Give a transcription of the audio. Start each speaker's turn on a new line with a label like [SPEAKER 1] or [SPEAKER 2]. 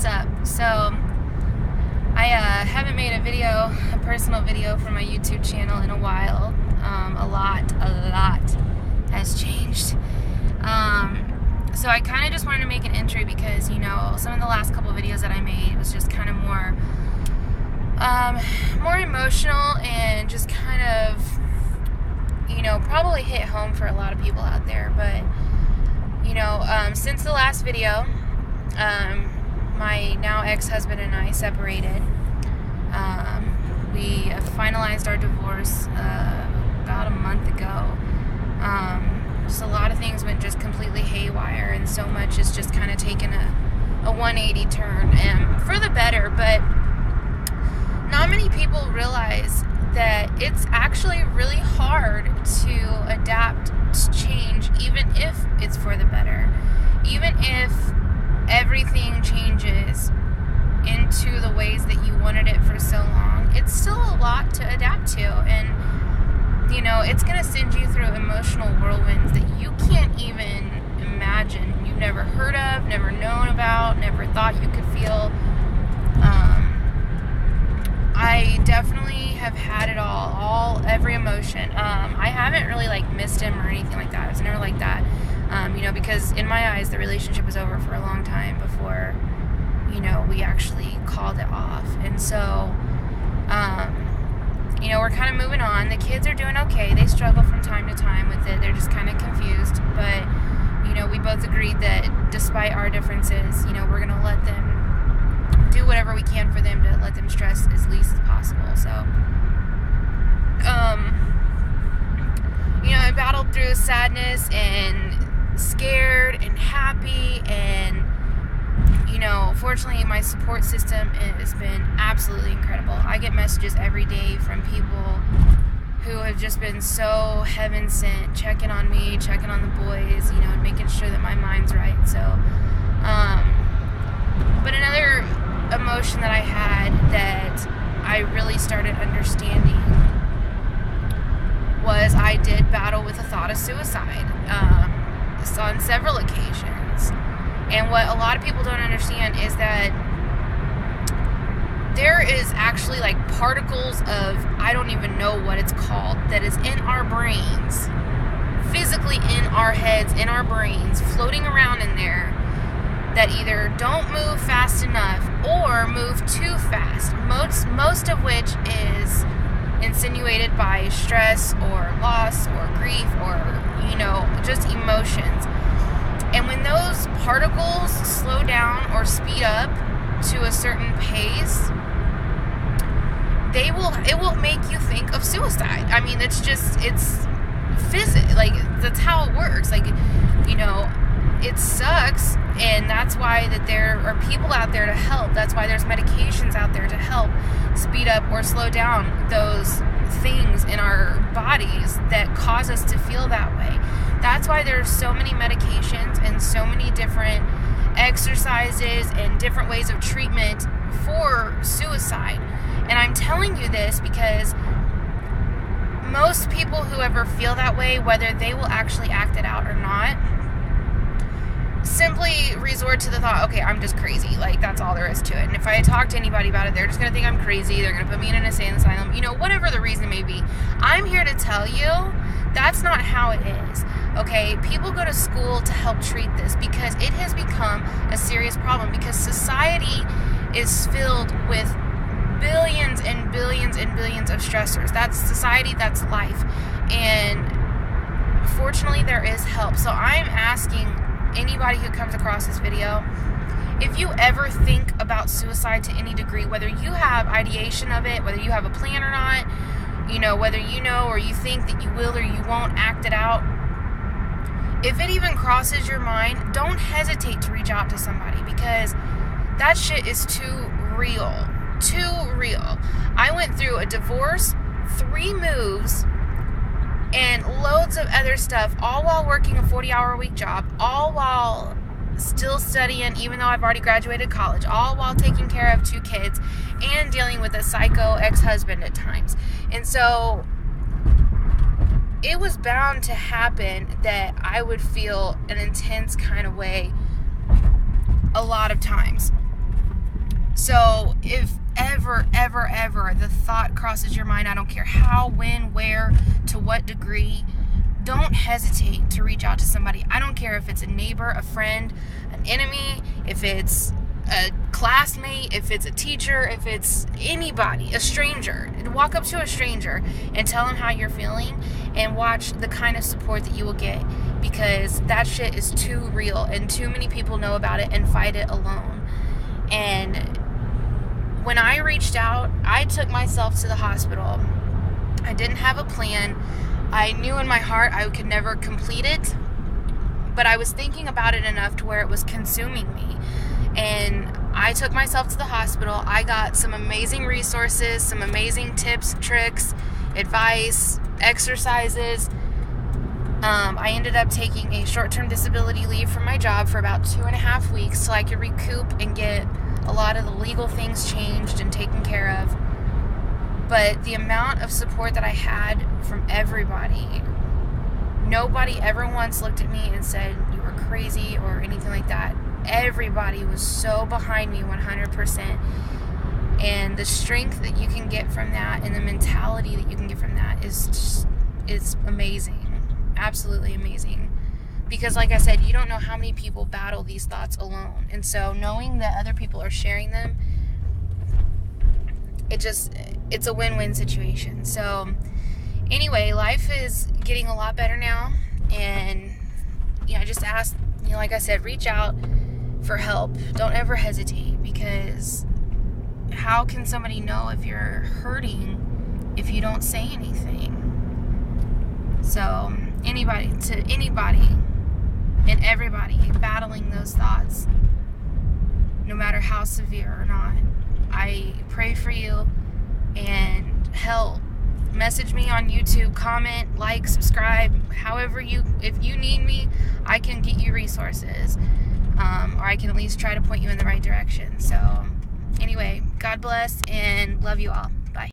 [SPEAKER 1] what's up? So I haven't made a personal video for my YouTube channel in a while. A lot has changed. So I kind of just wanted to make an entry because, you know, some of the last couple videos that I made was just kind of more emotional and just kind of, you know, probably hit home for a lot of people out there. But, you know, since the last video, my now ex-husband and I separated. We finalized our divorce about a month ago. Just a lot of things went just completely haywire, and so much has just kind of taken a 180 turn, and for the better. But not many people realize that it's actually really hard to adapt to change, even if it's for the better. Even if everything changes into the ways that you wanted it for so long, it's still a lot to adapt to. And, you know, it's going to send you through emotional whirlwinds that you can't even imagine. You've never heard of, never known about, never thought you could feel. I definitely have had it every emotion. I haven't really missed him or anything like that. I was never like that. You know, because in my eyes, the relationship was over for a long time before, you know, we actually called it off. And so, you know, we're kind of moving on. The kids are doing okay. They struggle from time to time with it. They're just kind of confused. But, you know, we both agreed that despite our differences, you know, we're going to let them do whatever we can for them to let them stress as least as possible. So, you know, I battled through sadness and scared and happy, and, you know, fortunately my support system has been absolutely incredible. I get messages every day from people who have just been so heaven sent, checking on me, checking on the boys, you know, and making sure that my mind's right. So, but another emotion that I had that I really started understanding was I did battle with the thought of suicide on several occasions. And what a lot of people don't understand is that there is actually particles of, I don't even know what it's called, that is in our brains, physically in our heads, in our brains, floating around in there, that either don't move fast enough or move too fast, most of which is insinuated by stress or loss or grief or, you know, just emotions. And when those particles slow down or speed up to a certain pace, it will make you think of suicide. I mean, it's physics, that's how it works. You know, it sucks, and that's why that there are people out there to help. That's why there's medications out there to help speed up or slow down those things in our bodies that cause us to feel that way. That's why there's so many medications and so many different exercises and different ways of treatment for suicide. And I'm telling you this because most people who ever feel that way, whether they will actually act it out or not, simply resort to the thought, okay, I'm just crazy. That's all there is to it. And if I talk to anybody about it, they're just going to think I'm crazy. They're going to put me in an insane asylum. You know, whatever the reason may be. I'm here to tell you that's not how it is. Okay? People go to school to help treat this because it has become a serious problem, because society is filled with billions and billions and billions of stressors. That's society, that's life. And fortunately, there is help. So I'm asking anybody who comes across this video, if you ever think about suicide to any degree, whether you have ideation of it, whether you have a plan or not, you know, whether you know or you think that you will or you won't act it out, if it even crosses your mind, don't hesitate to reach out to somebody, because that shit is too real. I went through a divorce, 3 moves, and loads of other stuff, all while working a 40-hour-a-week job, all while still studying, even though I've already graduated college, all while taking care of 2 kids and dealing with a psycho ex-husband at times. And so it was bound to happen that I would feel an intense kind of way a lot of times. So if ever the thought crosses your mind, I don't care how, when, where, to what degree, don't hesitate to reach out to somebody. I don't care if it's a neighbor, a friend, an enemy, if it's a classmate, if it's a teacher, if it's anybody, a stranger. Walk up to a stranger and tell them how you're feeling, and watch the kind of support that you will get, because that shit is too real and too many people know about it and fight it alone. And when I reached out, I took myself to the hospital. I didn't have a plan. I knew in my heart I could never complete it, but I was thinking about it enough to where it was consuming me. And I took myself to the hospital. I got some amazing resources, some amazing tips, tricks, advice, exercises. I ended up taking a short-term disability leave from my job for about 2.5 weeks so I could recoup and get a lot of the legal things changed and taken care of. But the amount of support that I had from everybody, nobody ever once looked at me and said you were crazy or anything like that. Everybody was so behind me 100%. And the strength that you can get from that and the mentality that you can get from that is just, it's amazing. Absolutely amazing. Because like I said, you don't know how many people battle these thoughts alone. And so knowing that other people are sharing them, it's a win-win situation. So anyway, life is getting a lot better now. And I just ask, like I said, reach out for help. Don't ever hesitate, because how can somebody know if you're hurting if you don't say anything? So anybody and everybody battling those thoughts, no matter how severe or not, I pray for you. And hell, message me on YouTube, comment, like, subscribe, however if you need me, I can get you resources, or I can at least try to point you in the right direction. So anyway, God bless and love you all. Bye.